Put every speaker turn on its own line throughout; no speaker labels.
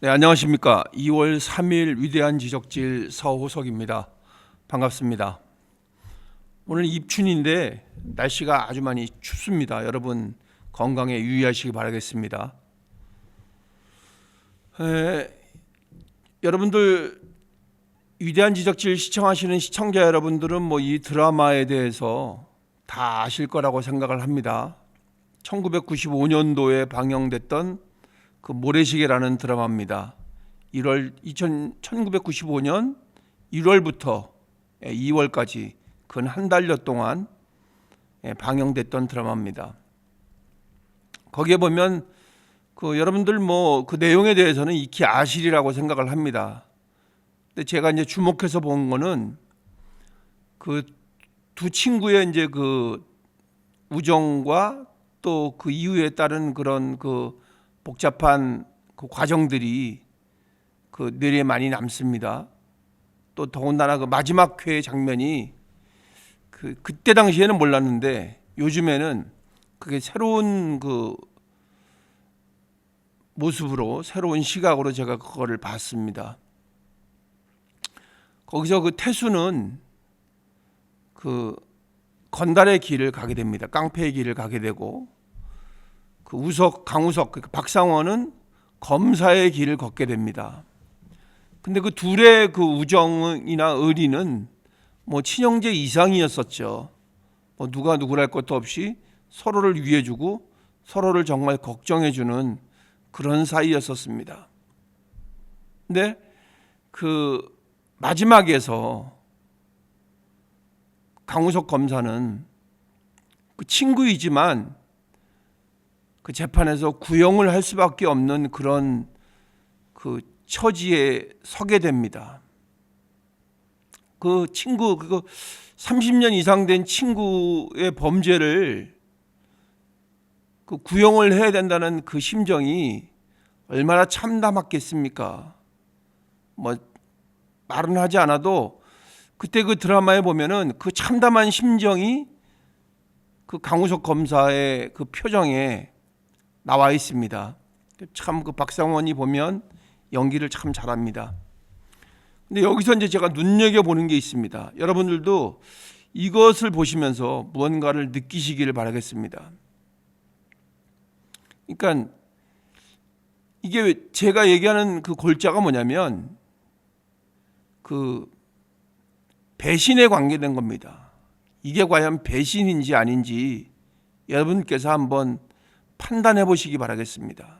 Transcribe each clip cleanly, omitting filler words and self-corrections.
네, 안녕하십니까. 2월 3일 위대한 지적질 서호석입니다. 반갑습니다. 오늘 입춘인데 날씨가 아주 많이 춥습니다. 여러분 건강에 유의하시기 바라겠습니다. 여러분들 위대한 지적질 시청하시는 시청자 여러분들은 뭐 이 드라마에 대해서 다 아실 거라고 생각을 합니다. 1995년도에 방영됐던 그 모래시계라는 드라마입니다. 1995년 1월부터 2월까지 근 한 달여 동안 방영됐던 드라마입니다. 거기에 보면 그 여러분들 뭐 그 내용에 대해서는 익히 아시리라고 생각을 합니다. 근데 제가 이제 주목해서 본 거는 그 두 친구의 이제 그 우정과 또 그 이후에 따른 그런 그 복잡한 그 과정들이 그 뇌리에 많이 남습니다. 또 더군다나 그 마지막 회 장면이 그때 당시에는 몰랐는데 요즘에는 그게 새로운 그 모습으로 새로운 시각으로 제가 그거를 봤습니다. 거기서 그 태수는 그 건달의 길을 가게 됩니다. 깡패의 길을 가게 되고 그 강우석, 그러니까 박상원은 검사의 길을 걷게 됩니다. 근데 그 둘의 그 우정이나 의리는 뭐 친형제 이상이었었죠. 뭐 누가 누구랄 것도 없이 서로를 위해주고 서로를 정말 걱정해주는 그런 사이였었습니다. 근데 그 마지막에서 강우석 검사는 그 친구이지만 그 재판에서 구형을 할 수밖에 없는 그런 그 처지에 서게 됩니다. 그 친구, 그거 30년 이상 된 친구의 범죄를 그 구형을 해야 된다는 그 심정이 얼마나 참담했겠습니까? 뭐 말은 하지 않아도 그때 그 드라마에 보면은 그 참담한 심정이 그 강우석 검사의 그 표정에 나와 있습니다. 참 그 박상원이 보면 연기를 참 잘합니다. 근데 여기서 이제 제가 눈여겨보는 게 있습니다. 여러분들도 이것을 보시면서 무언가를 느끼시기를 바라겠습니다. 그러니까 이게 제가 얘기하는 그 골자가 뭐냐면 그 배신에 관계된 겁니다. 이게 과연 배신인지 아닌지 여러분께서 한번 판단해 보시기 바라겠습니다.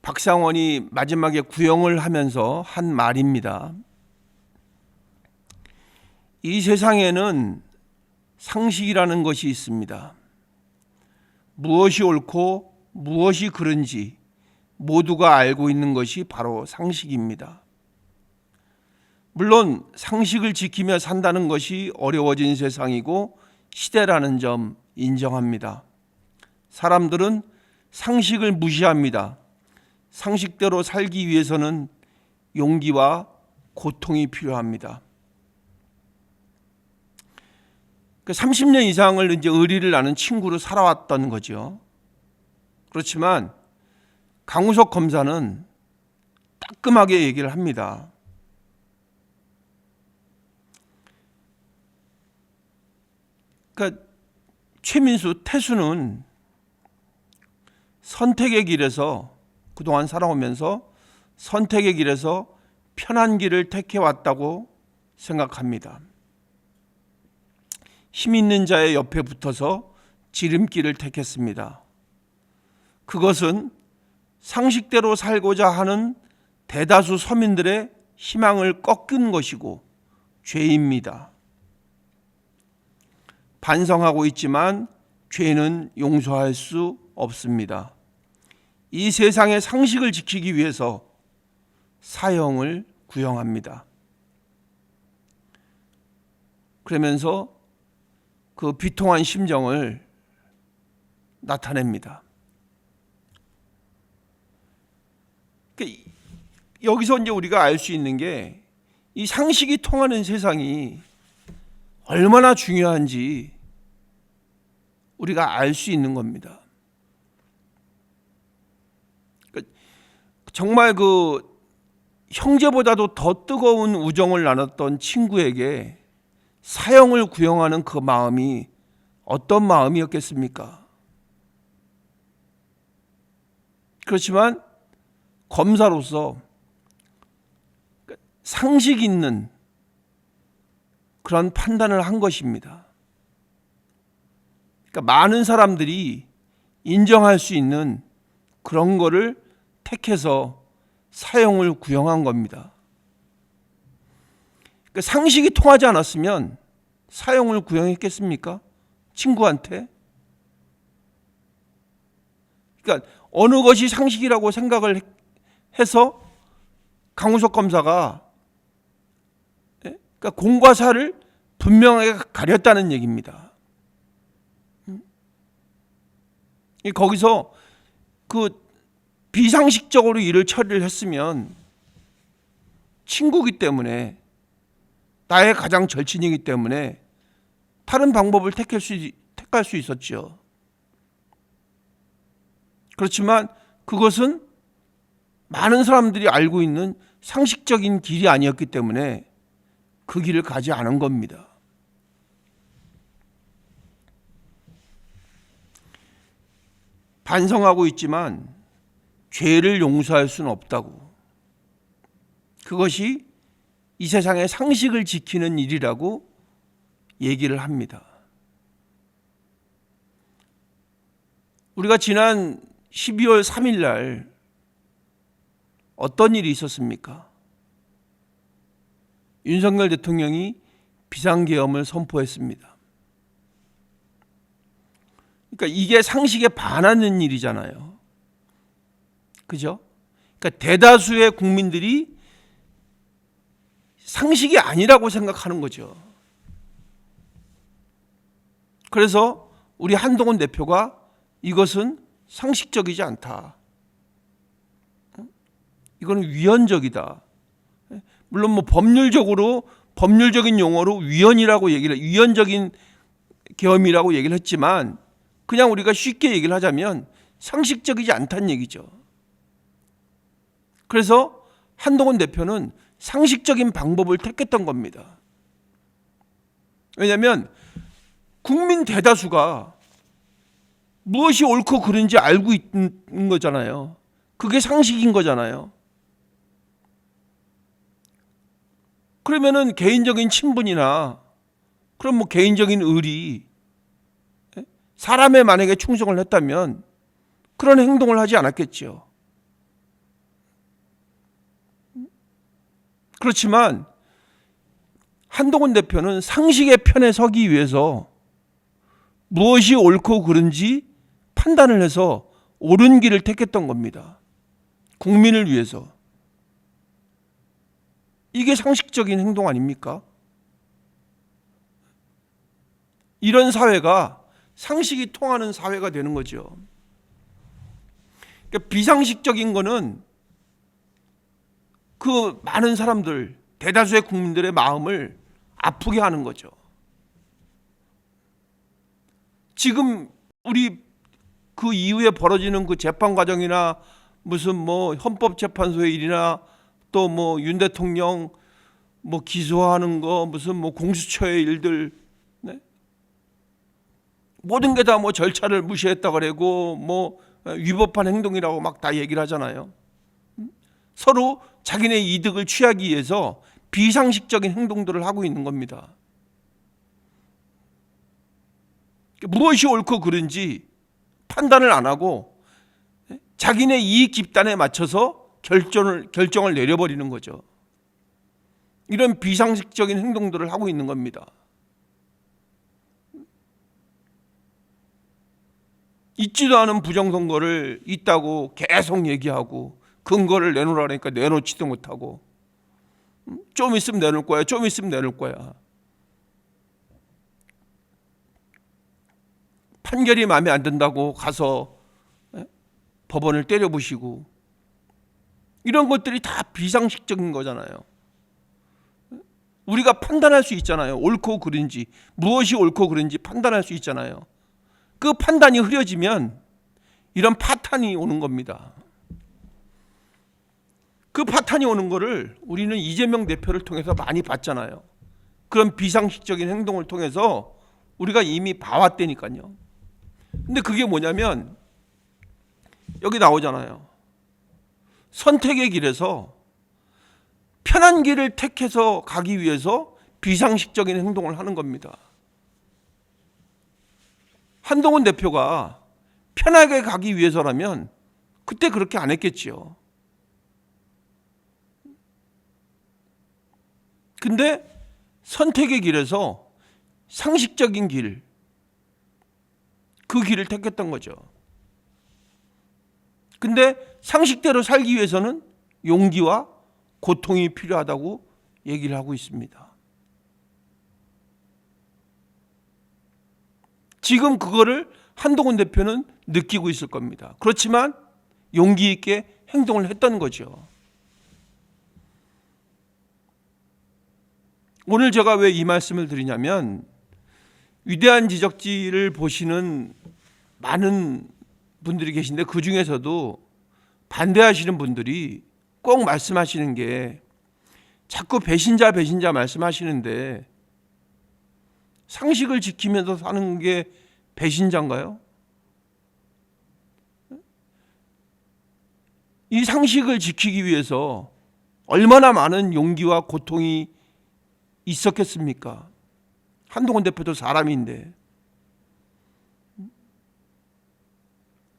박상원이 마지막에 구형을 하면서 한 말입니다. 이 세상에는 상식이라는 것이 있습니다. 무엇이 옳고 무엇이 그른지 모두가 알고 있는 것이 바로 상식입니다. 물론 상식을 지키며 산다는 것이 어려워진 세상이고 시대라는 점 인정합니다. 사람들은 상식을 무시합니다. 상식대로 살기 위해서는 용기와 고통이 필요합니다. 30년 이상을 이제 의리를 나눈 친구로 살아왔던 거죠. 그렇지만 강우석 검사는 따끔하게 얘기를 합니다. 그러니까 최민수, 태수는 선택의 길에서 그동안 살아오면서 선택의 길에서 편한 길을 택해왔다고 생각합니다. 힘 있는 자의 옆에 붙어서 지름길을 택했습니다. 그것은 상식대로 살고자 하는 대다수 서민들의 희망을 꺾은 것이고 죄입니다. 반성하고 있지만 죄는 용서할 수 없습니다. 이 세상의 상식을 지키기 위해서 사형을 구형합니다. 그러면서 그 비통한 심정을 나타냅니다. 여기서 이제 우리가 알 수 있는 게 이 상식이 통하는 세상이 얼마나 중요한지 우리가 알 수 있는 겁니다. 정말 그 형제보다도 더 뜨거운 우정을 나눴던 친구에게 사형을 구형하는 그 마음이 어떤 마음이었겠습니까? 그렇지만 검사로서 상식 있는 그런 판단을 한 것입니다. 그러니까 많은 사람들이 인정할 수 있는 그런 거를 택해서 사형을 구형한 겁니다. 그러니까 상식이 통하지 않았으면 사형을 구형했겠습니까? 친구한테? 그러니까 어느 것이 상식이라고 생각을 해서 강우석 검사가 그러니까 공과 사를 분명하게 가렸다는 얘기입니다. 거기서 그 비상식적으로 일을 처리를 했으면 친구이기 때문에 나의 가장 절친이기 때문에 다른 방법을 택할 수 있었죠. 그렇지만 그것은 많은 사람들이 알고 있는 상식적인 길이 아니었기 때문에 그 길을 가지 않은 겁니다. 반성하고 있지만 죄를 용서할 수는 없다고. 그것이 이 세상의 상식을 지키는 일이라고 얘기를 합니다. 우리가 지난 12월 3일 날 어떤 일이 있었습니까? 윤석열 대통령이 비상계엄을 선포했습니다. 그러니까 이게 상식에 반하는 일이잖아요. 그죠? 그러니까 대다수의 국민들이 상식이 아니라고 생각하는 거죠. 그래서 우리 한동훈 대표가 이것은 상식적이지 않다. 이거는 위헌적이다. 물론 뭐 법률적인 용어로 위헌이라고 얘기를 위헌적인 계엄이라고 얘기를 했지만 그냥 우리가 쉽게 얘기를 하자면 상식적이지 않다는 얘기죠. 그래서 한동훈 대표는 상식적인 방법을 택했던 겁니다. 왜냐하면 국민 대다수가 무엇이 옳고 그른지 알고 있는 거잖아요. 그게 상식인 거잖아요. 그러면은 개인적인 친분이나 그럼 뭐 개인적인 의리, 사람에 만약에 충성을 했다면 그런 행동을 하지 않았겠죠. 그렇지만 한동훈 대표는 상식의 편에 서기 위해서 무엇이 옳고 그른지 판단을 해서 옳은 길을 택했던 겁니다. 국민을 위해서. 이게 상식적인 행동 아닙니까? 이런 사회가 상식이 통하는 사회가 되는 거죠. 그러니까 비상식적인 거는 그 많은 사람들, 대다수의 국민들의 마음을 아프게 하는 거죠. 지금 우리 그 이후에 벌어지는 그 재판 과정이나 무슨 뭐 헌법재판소의 일이나 또 뭐 윤 대통령 뭐 기소하는 거 무슨 뭐 공수처의 일들, 네? 모든 게 다 뭐 절차를 무시했다 그러고 뭐 위법한 행동이라고 막 다 얘기를 하잖아요. 서로 자기네 이득을 취하기 위해서 비상식적인 행동들을 하고 있는 겁니다. 무엇이 옳고 그른지 판단을 안 하고 자기네 이익 집단에 맞춰서 결정을 내려버리는 거죠. 이런 비상식적인 행동들을 하고 있는 겁니다. 있지도 않은 부정선거를 있다고 계속 얘기하고 근거를 내놓으라니까 내놓지도 못하고 좀 있으면 내놓을 거야. 좀 있으면 내놓을 거야. 판결이 마음에 안 든다고 가서 법원을 때려부시고 이런 것들이 다 비상식적인 거잖아요. 우리가 판단할 수 있잖아요. 옳고 그른지, 무엇이 옳고 그른지 판단할 수 있잖아요. 그 판단이 흐려지면 이런 파탄이 오는 겁니다. 그 파탄이 오는 거를 우리는 이재명 대표를 통해서 많이 봤잖아요. 그런 비상식적인 행동을 통해서 우리가 이미 봐왔다니까요. 근데 그게 뭐냐면 여기 나오잖아요. 선택의 길에서 편한 길을 택해서 가기 위해서 비상식적인 행동을 하는 겁니다. 한동훈 대표가 편하게 가기 위해서라면 그때 그렇게 안 했겠지요. 근데 선택의 길에서 상식적인 길, 그 길을 택했던 거죠. 근데 상식대로 살기 위해서는 용기와 고통이 필요하다고 얘기를 하고 있습니다. 지금 그거를 한동훈 대표는 느끼고 있을 겁니다. 그렇지만 용기 있게 행동을 했던 거죠. 오늘 제가 왜 이 말씀을 드리냐면 위대한 지적지를 보시는 많은 분들이 계신데 그 중에서도 반대하시는 분들이 꼭 말씀하시는 게 자꾸 배신자 말씀하시는데 상식을 지키면서 사는 게 배신자인가요? 이 상식을 지키기 위해서 얼마나 많은 용기와 고통이 있었겠습니까? 한동훈 대표도 사람인데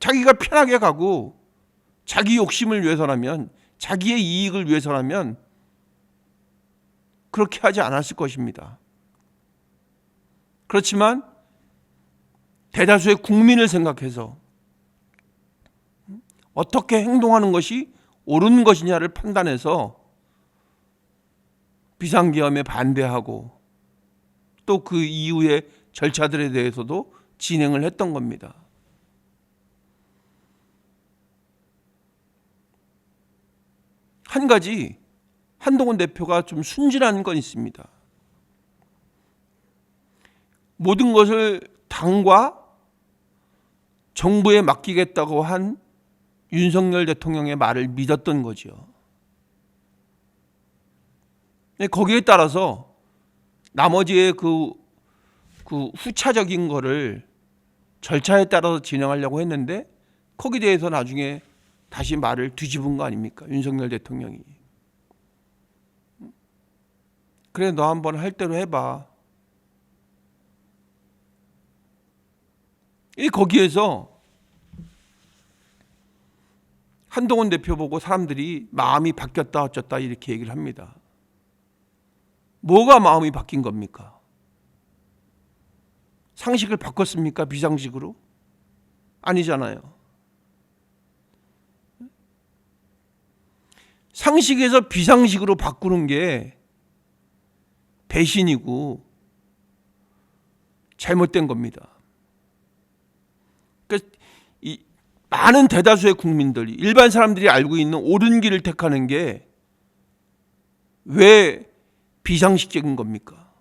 자기가 편하게 가고 자기 욕심을 위해서라면 자기의 이익을 위해서라면 그렇게 하지 않았을 것입니다. 그렇지만 대다수의 국민을 생각해서 어떻게 행동하는 것이 옳은 것이냐를 판단해서 비상계엄에 반대하고 또 그 이후의 절차들에 대해서도 진행을 했던 겁니다. 한 가지 한동훈 대표가 좀 순진한 건 있습니다. 모든 것을 당과 정부에 맡기겠다고 한 윤석열 대통령의 말을 믿었던 거죠. 거기에 따라서 나머지의 그 후차적인 거를 절차에 따라서 진행하려고 했는데 거기에 대해서 나중에 다시 말을 뒤집은 거 아닙니까? 윤석열 대통령이. 그래 너 한번 할 대로 해봐. 거기에서 한동훈 대표 보고 사람들이 마음이 바뀌었다 어쩌다 이렇게 얘기를 합니다. 뭐가 마음이 바뀐 겁니까? 상식을 바꿨습니까? 비상식으로? 아니잖아요. 상식에서 비상식으로 바꾸는 게 배신이고 잘못된 겁니다. 그러니까 이 많은 대다수의 국민들이 일반 사람들이 알고 있는 옳은 길을 택하는 게 왜 비상식적인 겁니까?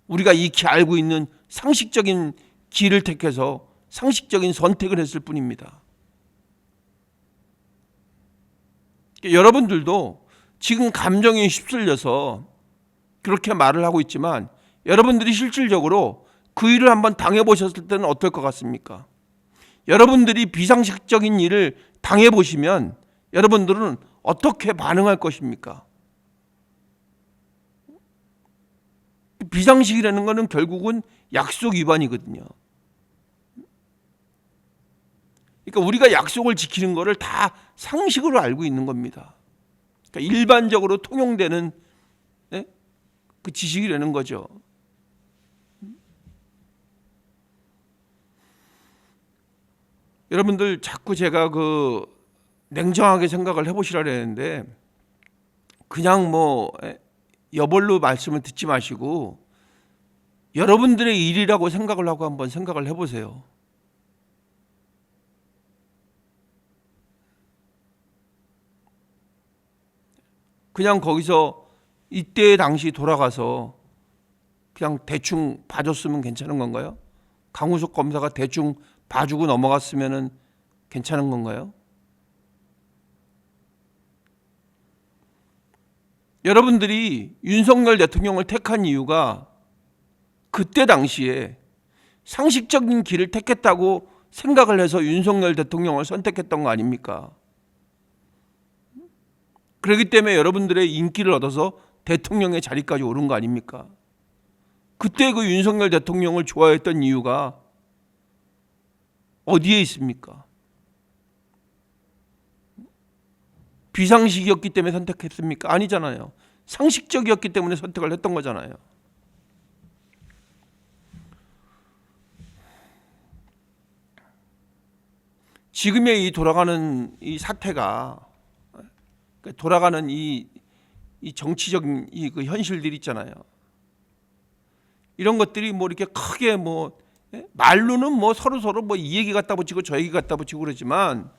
우리가 익히 알고 있는 상식적인 길을 택해서 상식적인 선택을 했을 뿐입니다. 여러분들도 지금 감정에 휩쓸려서 그렇게 말을 하고 있지만 여러분들이 실질적으로 그 일을 한번 당해보셨을 때는 어떨 것 같습니까? 여러분들이 비상식적인 일을 당해보시면 여러분들은 어떻게 반응할 것입니까? 비상식이라는 것은 결국은 약속 위반이거든요. 그러니까 우리가 약속을 지키는 것을 다 상식으로 알고 있는 겁니다. 그러니까 일반적으로 통용되는 그 지식이라는 거죠. 여러분들 자꾸 제가 냉정하게 생각을 해보시라 그랬는데 그냥 여벌로 말씀을 듣지 마시고 여러분들의 일이라고 생각을 하고 한번 생각을 해보세요. 그냥 거기서 이때 당시 돌아가서 그냥 대충 봐줬으면 괜찮은 건가요? 강우석 검사가 대충 봐주고 넘어갔으면 괜찮은 건가요? 여러분들이 윤석열 대통령을 택한 이유가 그때 당시에 상식적인 길을 택했다고 생각을 해서 윤석열 대통령을 선택했던 거 아닙니까? 그렇기 때문에 여러분들의 인기를 얻어서 대통령의 자리까지 오른 거 아닙니까? 그때 그 윤석열 대통령을 좋아했던 이유가 어디에 있습니까? 비상식이었기 때문에 선택했습니까? 아니잖아요. 상식적이었기 때문에 선택을 했던 거잖아요. 지금의 이 돌아가는 이 사태가, 돌아가는 이 정치적인 이 그 현실들 있잖아요. 이런 것들이 뭐 이렇게 크게 뭐 말로는 뭐 서로 뭐 이 얘기 갖다 붙이고 저 얘기 갖다 붙이고 그러지만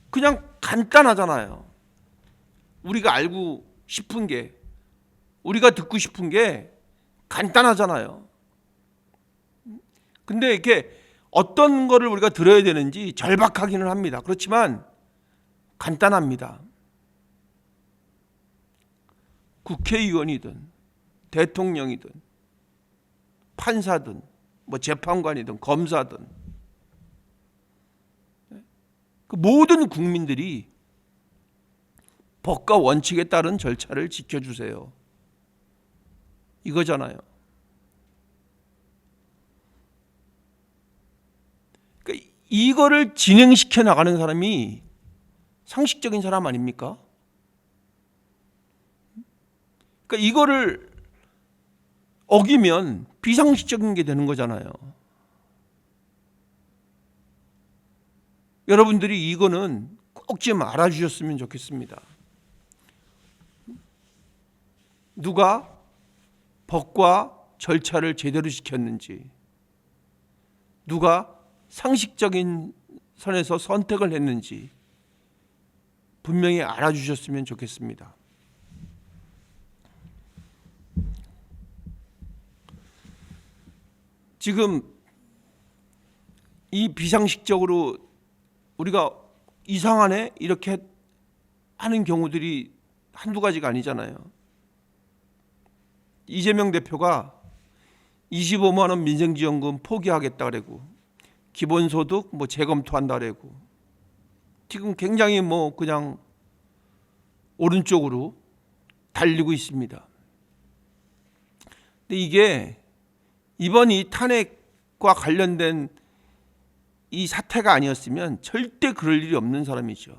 그냥 간단하잖아요. 우리가 알고 싶은 게, 우리가 듣고 싶은 게 간단하잖아요. 근데 이렇게 어떤 거를 우리가 들어야 되는지 절박하기는 합니다. 그렇지만 간단합니다. 국회의원이든 대통령이든 판사든 뭐 재판관이든 검사든 그 모든 국민들이 법과 원칙에 따른 절차를 지켜주세요. 이거잖아요. 그러니까 이거를 진행시켜 나가는 사람이 상식적인 사람 아닙니까? 그러니까 이거를 어기면 비상식적인 게 되는 거잖아요. 여러분들이 이거는 꼭 좀 알아주셨으면 좋겠습니다. 누가 법과 절차를 제대로 지켰는지, 누가 상식적인 선에서 선택을 했는지 분명히 알아주셨으면 좋겠습니다. 지금 이 비상식적으로 우리가 이상하네 이렇게 하는 경우들이 한두 가지가 아니잖아요. 이재명 대표가 25만 원 민생지원금 포기하겠다 그러고 기본소득 뭐 재검토한다 그러고 지금 굉장히 뭐 그냥 오른쪽으로 달리고 있습니다. 근데 이게 이번 이 탄핵과 관련된 이 사태가 아니었으면 절대 그럴 일이 없는 사람이죠.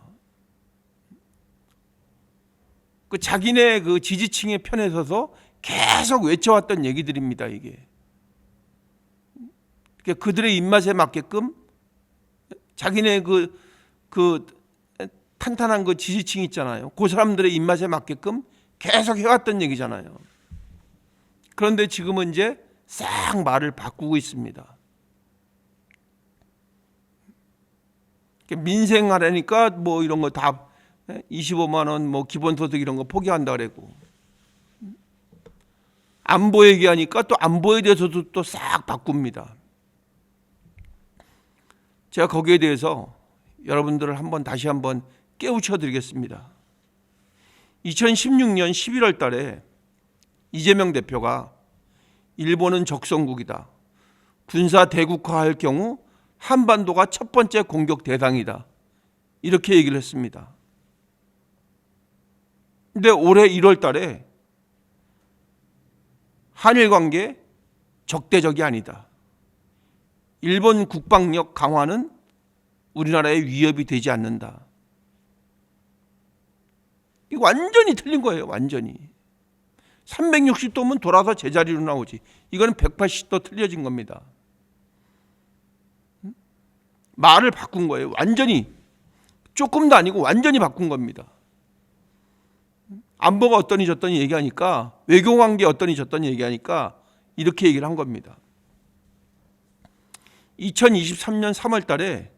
그 자기네 그 지지층의 편에 서서 계속 외쳐왔던 얘기들입니다. 이게 그러니까 그들의 입맛에 맞게끔 자기네 그 탄탄한 그 지지층 있잖아요. 그 사람들의 입맛에 맞게끔 계속 해왔던 얘기잖아요. 그런데 지금은 이제 싹 말을 바꾸고 있습니다. 민생하라니까 뭐 이런 거 다 25만 원 뭐 기본소득 이런 거 포기한다 그러고 안보 얘기하니까 또 안보에 대해서도 또 싹 바꿉니다. 제가 거기에 대해서 여러분들을 다시 한번 깨우쳐 드리겠습니다. 2016년 11월 달에 이재명 대표가 일본은 적성국이다. 군사 대국화할 경우 한반도가 첫 번째 공격 대상이다. 이렇게 얘기를 했습니다. 근데 올해 1월 달에 한일 관계 적대적이 아니다. 일본 국방력 강화는 우리나라에 위협이 되지 않는다. 이거 완전히 틀린 거예요. 완전히. 360도면 돌아서 제자리로 나오지. 이거는 180도 틀려진 겁니다. 말을 바꾼 거예요. 완전히. 조금도 아니고 완전히 바꾼 겁니다. 안보가 어떠니 저떠니 얘기하니까, 외교관계 어떠니 저떠니 얘기하니까 이렇게 얘기를 한 겁니다. 2023년 3월 달에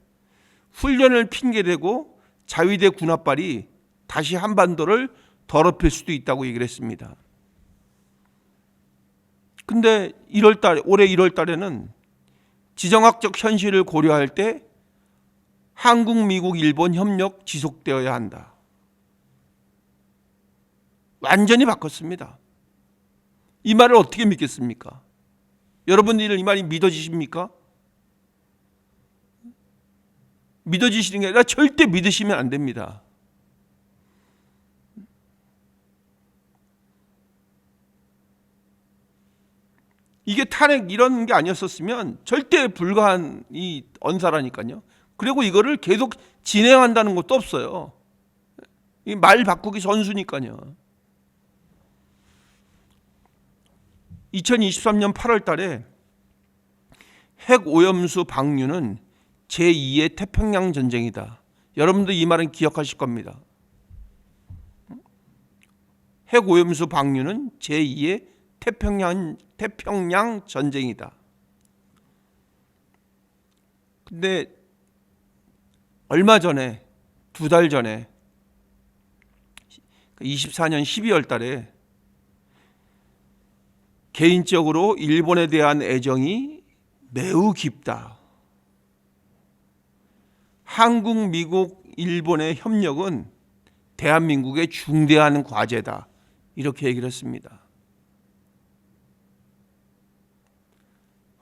훈련을 핑계대고 자위대 군합발이 다시 한반도를 더럽힐 수도 있다고 얘기를 했습니다. 근데 올해 1월 달에는 지정학적 현실을 고려할 때 한국, 미국, 일본 협력 지속되어야 한다. 완전히 바꿨습니다. 이 말을 어떻게 믿겠습니까? 여러분들 이 말이 믿어지십니까? 믿어지시는 게 아니라 절대 믿으시면 안 됩니다. 이게 탄핵 이런 게 아니었었으면 절대 불가한 이 언사라니까요. 그리고 이거를 계속 진행한다는 것도 없어요. 이 말 바꾸기 선수니까요. 2023년 8월 달에 핵 오염수 방류는 제2의 태평양 전쟁이다. 여러분들 이 말은 기억하실 겁니다. 핵 오염수 방류는 제2의 태평양 전쟁이다. 근데 얼마 전에, 2달 전에 24년 12월 달에 개인적으로 일본에 대한 애정이 매우 깊다. 한국, 미국, 일본의 협력은 대한민국의 중대한 과제다. 이렇게 얘기를 했습니다.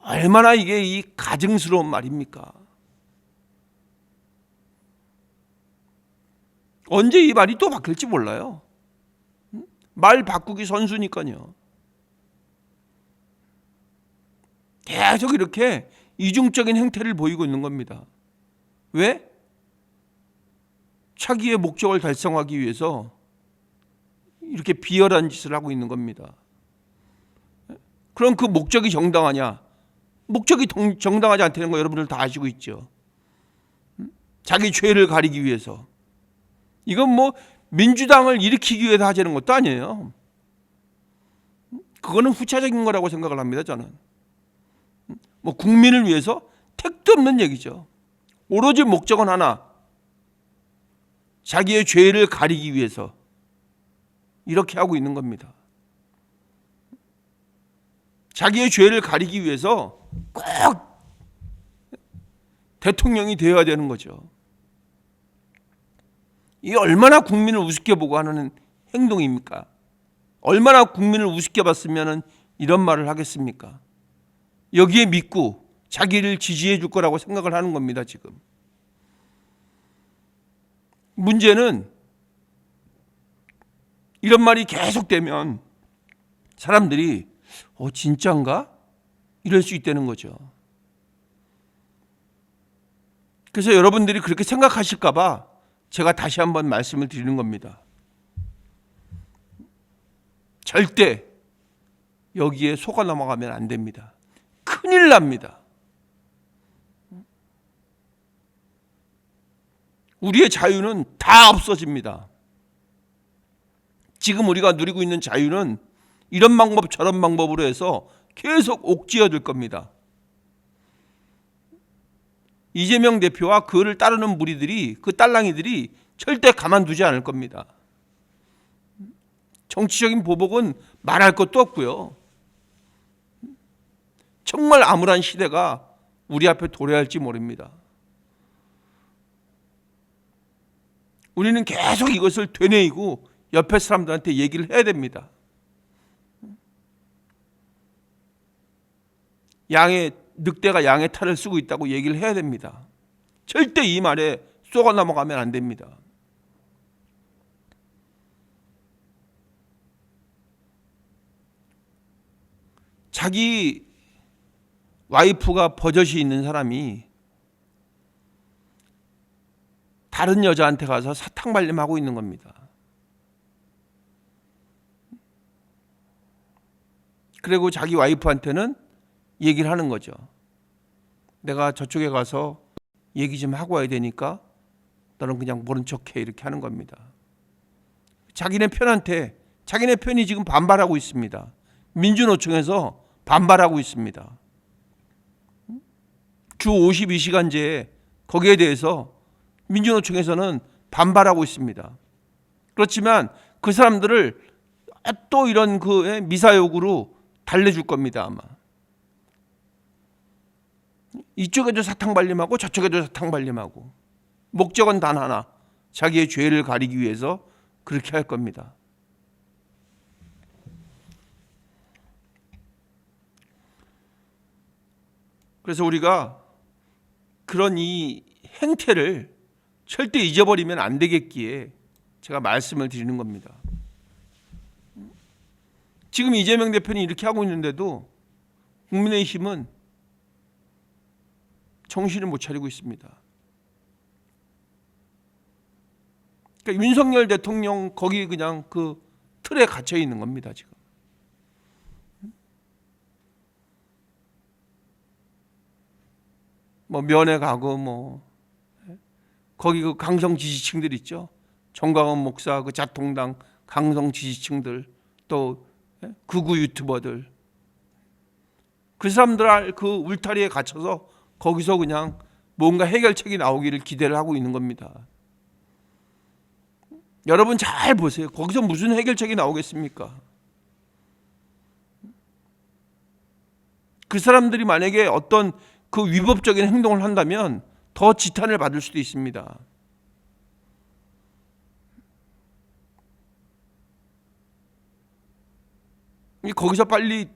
얼마나 이게 이 가증스러운 말입니까? 언제 이 말이 또 바뀔지 몰라요. 말 바꾸기 선수니까요. 계속 이렇게 이중적인 행태를 보이고 있는 겁니다. 왜? 자기의 목적을 달성하기 위해서 이렇게 비열한 짓을 하고 있는 겁니다. 그럼 그 목적이 정당하냐? 목적이 정당하지 않다는 거 여러분들 다 아시고 있죠. 자기 죄를 가리기 위해서. 이건 뭐 민주당을 일으키기 위해서 하자는 것도 아니에요. 그거는 후차적인 거라고 생각을 합니다, 저는. 뭐 국민을 위해서 택도 없는 얘기죠. 오로지 목적은 하나. 자기의 죄를 가리기 위해서 이렇게 하고 있는 겁니다. 자기의 죄를 가리기 위해서 꼭 대통령이 되어야 되는 거죠. 이게 얼마나 국민을 우습게 보고 하는 행동입니까? 얼마나 국민을 우습게 봤으면 이런 말을 하겠습니까? 여기에 믿고 자기를 지지해 줄 거라고 생각을 하는 겁니다, 지금. 문제는 이런 말이 계속되면 사람들이 진짜인가? 이럴 수 있다는 거죠. 그래서 여러분들이 그렇게 생각하실까 봐 제가 다시 한번 말씀을 드리는 겁니다. 절대 여기에 속아 넘어가면 안 됩니다. 큰일 납니다. 우리의 자유는 다 없어집니다. 지금 우리가 누리고 있는 자유는 이런 방법 저런 방법으로 해서 계속 옥죄어질 겁니다. 이재명 대표와 그를 따르는 무리들이, 그 딸랑이들이 절대 가만두지 않을 겁니다. 정치적인 보복은 말할 것도 없고요. 정말 암울한 시대가 우리 앞에 도래할지 모릅니다. 우리는 계속 이것을 되뇌이고 옆에 사람들한테 얘기를 해야 됩니다. 늑대가 양의 탈을 쓰고 있다고 얘기를 해야 됩니다. 절대 이 말에 쏘가 넘어가면 안 됩니다. 자기 와이프가 버젓이 있는 사람이 다른 여자한테 가서 사탕 발림하고 있는 겁니다. 그리고 자기 와이프한테는 얘기를 하는 거죠. 내가 저쪽에 가서 얘기 좀 하고 와야 되니까 너는 그냥 모른 척해, 이렇게 하는 겁니다. 자기네 편이 지금 반발하고 있습니다. 민주노총에서 반발하고 있습니다. 주 52시간제 거기에 대해서 민주노총에서는 반발하고 있습니다. 그렇지만 그 사람들을 또 이런 그 미사역으로 달래줄 겁니다, 아마. 이쪽에도 사탕 발림하고 저쪽에도 사탕 발림하고. 목적은 단 하나. 자기의 죄를 가리기 위해서 그렇게 할 겁니다. 그래서 우리가 그런 이 행태를 절대 잊어버리면 안 되겠기에 제가 말씀을 드리는 겁니다. 지금 이재명 대표는 이렇게 하고 있는데도 국민의힘은 정신을 못 차리고 있습니다. 그러니까 윤석열 대통령 거기 그냥 그 틀에 갇혀 있는 겁니다, 지금. 뭐 면회 가고 뭐 거기 그 강성 지지층들 있죠. 정광훈 목사 그 자통당 강성 지지층들 또 극우 유튜버들 그 사람들 그 울타리에 갇혀서 거기서 그냥 뭔가 해결책이 나오기를 기대를 하고 있는 겁니다. 여러분 잘 보세요. 거기서 무슨 해결책이 나오겠습니까? 그 사람들이 만약에 어떤 그 위법적인 행동을 한다면 더 지탄을 받을 수도 있습니다. 거기서 빨리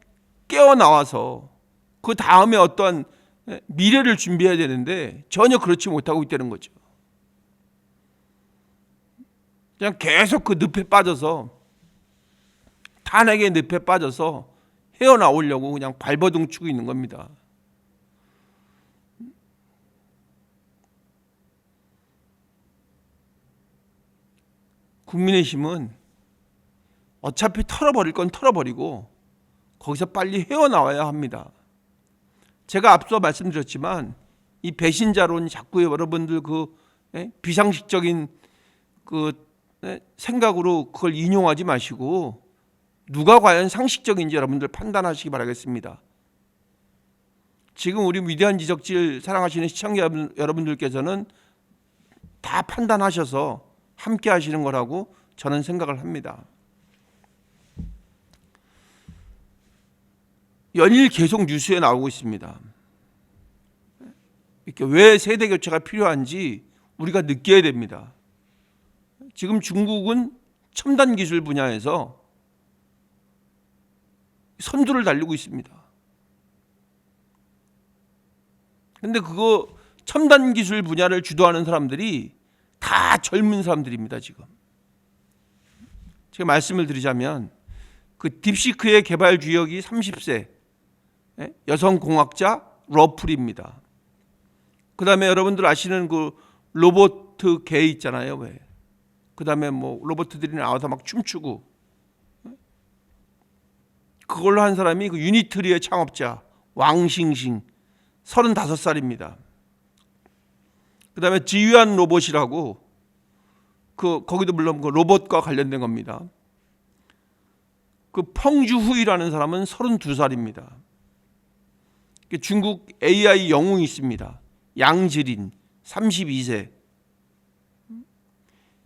깨어나와서 그 다음에 어떠한 미래를 준비해야 되는데 전혀 그렇지 못하고 있다는 거죠. 그냥 계속 그 늪에 빠져서 탄핵의 늪에 빠져서 헤어나오려고 그냥 발버둥 치고 있는 겁니다. 국민의힘은 어차피 털어버릴 건 털어버리고 거기서 빨리 헤어나와야 합니다. 제가 앞서 말씀드렸지만 이 배신자론 자꾸 여러분들 그 비상식적인 그 생각으로 그걸 인용하지 마시고 누가 과연 상식적인지 여러분들 판단하시기 바라겠습니다. 지금 우리 위대한 지적질 사랑하시는 시청자 여러분들께서는 다 판단하셔서 함께 하시는 거라고 저는 생각을 합니다. 연일 계속 뉴스에 나오고 있습니다. 이렇게 왜 세대 교체가 필요한지 우리가 느껴야 됩니다. 지금 중국은 첨단 기술 분야에서 선두를 달리고 있습니다. 그런데 그거 첨단 기술 분야를 주도하는 사람들이 다 젊은 사람들입니다. 지금 제가 말씀을 드리자면 그 딥시크의 개발 주역이 30세 여성 공학자 러플입니다. 그 다음에 여러분들 아시는 그 로버트 개 있잖아요. 왜? 그 다음에 뭐 로버트들이 나와서 막 춤추고 그걸로 한 사람이 그 유니트리의 창업자 왕싱싱 35살입니다. 그 다음에 지유한 로봇이라고 거기도 물론 그 로봇과 관련된 겁니다. 그 펑주후이라는 사람은 32살입니다. 중국 AI 영웅이 있습니다. 양지린 32세.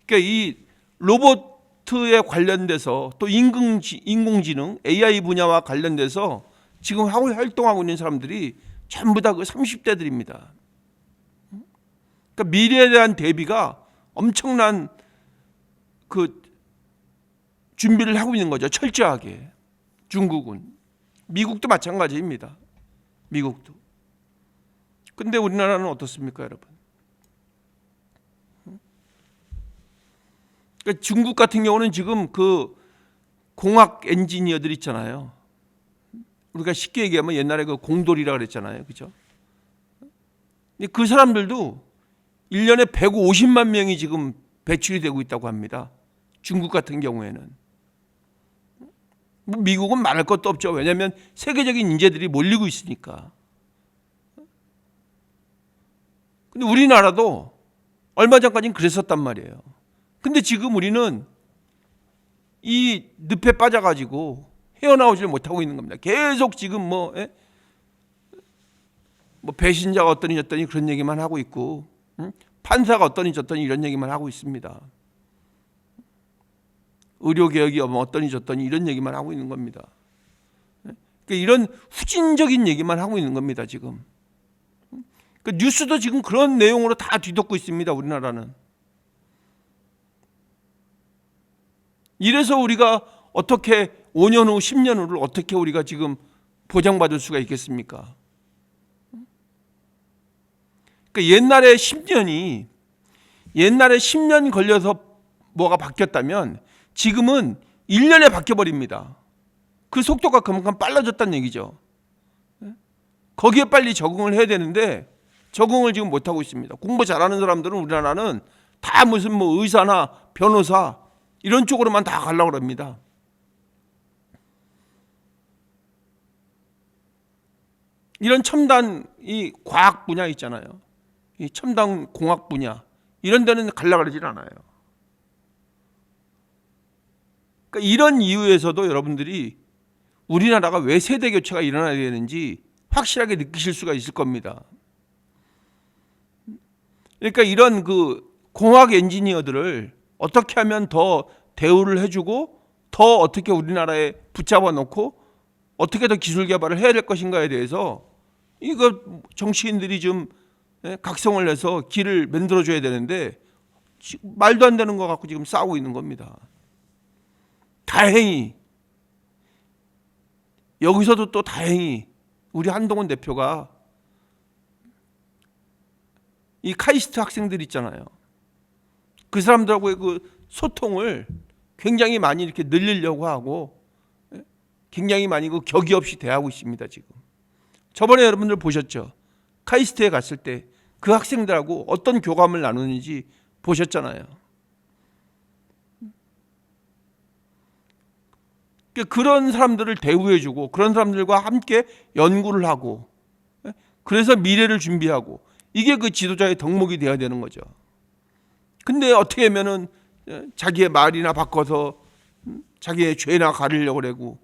그러니까 이 로봇에 관련돼서 또 인공지능 AI 분야와 관련돼서 지금 하고 활동하고 있는 사람들이 전부 다 그 30대들입니다. 그러니까 미래에 대한 대비가 엄청난 그 준비를 하고 있는 거죠. 철저하게. 중국은. 미국도 마찬가지입니다. 미국도. 근데 우리나라는 어떻습니까, 여러분? 그러니까 중국 같은 경우는 지금 그 공학 엔지니어들 있잖아요. 우리가 쉽게 얘기하면 옛날에 그 공돌이라 그랬잖아요. 그죠? 그 사람들도 1년에 150만 명이 지금 배출이 되고 있다고 합니다. 중국 같은 경우에는. 미국은 말할 것도 없죠. 왜냐하면 세계적인 인재들이 몰리고 있으니까. 근데 우리나라도 얼마 전까지는 그랬었단 말이에요. 근데 지금 우리는 이 늪에 빠져가지고 헤어나오질 못하고 있는 겁니다. 계속 지금 뭐 배신자가 어떠니 저떠니 그런 얘기만 하고 있고, 판사가 어떠니 저떠니 이런 얘기만 하고 있습니다. 의료개혁이 어떠니 저떠니 이런 얘기만 하고 있는 겁니다. 그러니까 이런 후진적인 얘기만 하고 있는 겁니다. 지금. 그러니까 뉴스도 지금 그런 내용으로 다 뒤덮고 있습니다. 우리나라는. 이래서 우리가 어떻게 5년 후 10년 후를 어떻게 우리가 지금 보장받을 수가 있겠습니까? 옛날에 10년 걸려서 뭐가 바뀌었다면 지금은 1년에 바뀌어버립니다. 그 속도가 그만큼 빨라졌다는 얘기죠. 거기에 빨리 적응을 해야 되는데 적응을 지금 못하고 있습니다. 공부 잘하는 사람들은 우리나라는 다 무슨 뭐 의사나 변호사 이런 쪽으로만 다 가려고 합니다. 이런 첨단 이 과학 분야 있잖아요. 이 첨단 공학 분야 이런 데는 가려고 그러질 않아요. 그러니까 이런 이유에서도 여러분들이 우리나라가 왜 세대 교체가 일어나야 되는지 확실하게 느끼실 수가 있을 겁니다. 그러니까 이런 그 공학 엔지니어들을 어떻게 하면 더 대우를 해주고 더 어떻게 우리나라에 붙잡아 놓고 어떻게 더 기술 개발을 해야 될 것인가에 대해서 이거 정치인들이 좀 각성을 해서 길을 만들어 줘야 되는데 말도 안 되는 거 갖고 지금 싸우고 있는 겁니다. 다행히 여기서도 또 다행히 우리 한동훈 대표가 이 카이스트 학생들 있잖아요. 그 사람들하고의 그 소통을 굉장히 많이 이렇게 늘리려고 하고 굉장히 많이 그 격의 없이 대하고 있습니다. 지금 저번에 여러분들 보셨죠? 카이스트에 갔을 때 그 학생들하고 어떤 교감을 나누는지 보셨잖아요. 그런 사람들을 대우해주고 그런 사람들과 함께 연구를 하고 그래서 미래를 준비하고 이게 그 지도자의 덕목이 되어야 되는 거죠. 근데 어떻게 하면은 자기의 말이나 바꿔서 자기의 죄나 가리려고 그러고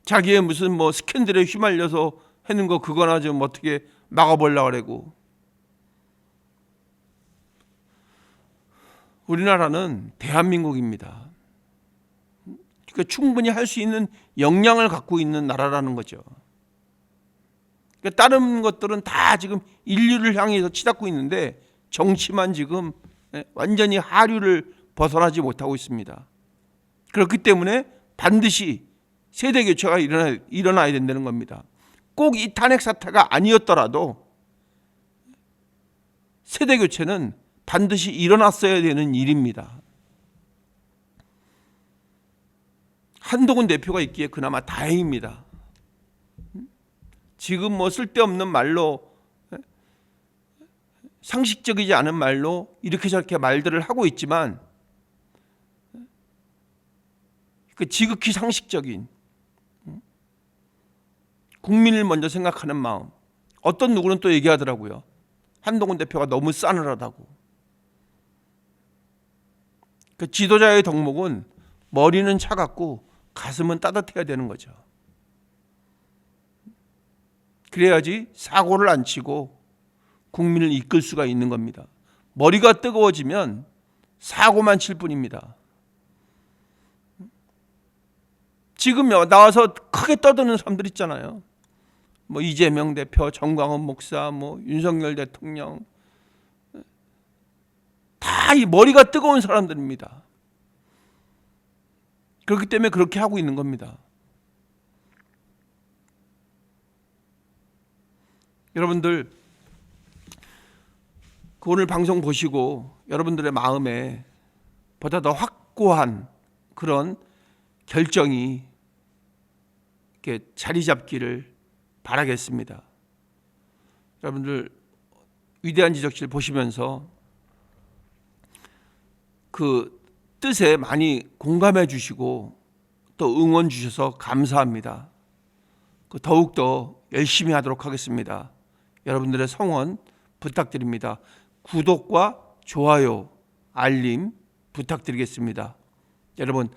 자기의 무슨 뭐 스캔들에 휘말려서 하는 거 그거나 좀 어떻게 막아보려고 그러고 우리나라는 대한민국입니다. 그러니까 충분히 할 수 있는 역량을 갖고 있는 나라라는 거죠. 그러니까 다른 것들은 다 지금 인류를 향해서 치닫고 있는데 정치만 지금 완전히 하류를 벗어나지 못하고 있습니다. 그렇기 때문에 반드시 세대 교체가 일어나야 된다는 겁니다. 꼭 이 탄핵 사태가 아니었더라도 세대 교체는 반드시 일어났어야 되는 일입니다. 한동훈 대표가 있기에 그나마 다행입니다. 지금 뭐 쓸데없는 말로 상식적이지 않은 말로 이렇게 저렇게 말들을 하고 있지만 그 지극히 상식적인 국민을 먼저 생각하는 마음. 어떤 누구는 또 얘기하더라고요. 한동훈 대표가 너무 싸늘하다고. 그 지도자의 덕목은 머리는 차갑고 가슴은 따뜻해야 되는 거죠. 그래야지 사고를 안 치고 국민을 이끌 수가 있는 겁니다. 머리가 뜨거워지면 사고만 칠 뿐입니다. 지금 나와서 크게 떠드는 사람들 있잖아요. 뭐 이재명 대표, 정광훈 목사, 뭐 윤석열 대통령 다 이 머리가 뜨거운 사람들입니다. 그렇기 때문에 그렇게 하고 있는 겁니다. 여러분들 오늘 방송 보시고 여러분들의 마음에 보다 더 확고한 그런 결정이 이렇게 자리 잡기를 바라겠습니다. 여러분들 위대한 지적실 보시면서 그 뜻에 많이 공감해 주시고 또 응원 주셔서 감사합니다. 더욱더 열심히 하도록 하겠습니다. 여러분들의 성원 부탁드립니다. 구독과 좋아요, 알림 부탁드리겠습니다. 여러분